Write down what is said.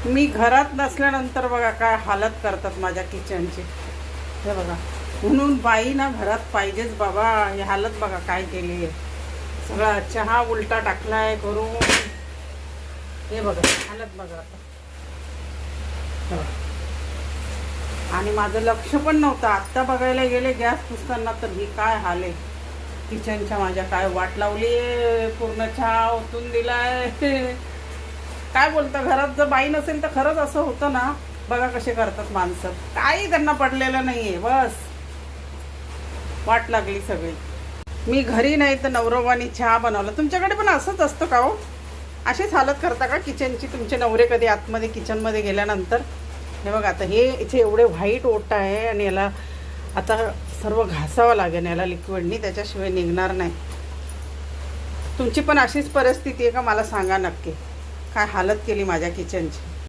मी घरात नसल्यानंतर बघा काय हालत करतात माझ्या किचनची. हे बघा, म्हणून बाई ना घरात पाहिजेच बाबा. ही हालत बघा काय केली आहे. सगळा चहा उलटा टाकलाय करून. हे बघा हालत बघा आता. आणि माझं लक्ष पण नव्हतं. आत्ता बघायला गेले गॅस पुसताना तर ही काय हाल आहे किचनच्या. माझ्या काय वाट लावली, पूर्ण चहा ओतून दिलाय. काय बोलतं, घरात जर बाई नसेल तर खरंच असं होतं ना. बघा कसे करतात माणसं. काही त्यांना पडलेलं नाहीये, बस वाट लागली सगळी. मी घरी नाही तर नवरोबानी चहा बनवला. तुमच्याकडे पण असंच असतं का हो? अशीच हालत करता का किचनची तुमचे नवरे कधी आतमध्ये किचनमध्ये गेल्यानंतर? हे बघा आता हे इथे एवढे व्हाईट ओट आहे आणि याला आता सर्व घासावं लागेल याला लिक्विडनी, त्याच्याशिवाय निघणार नाही. तुमची पण अशीच परिस्थिती आहे का मला सांगा नक्की. काय हालत केली माझ्या किचनची.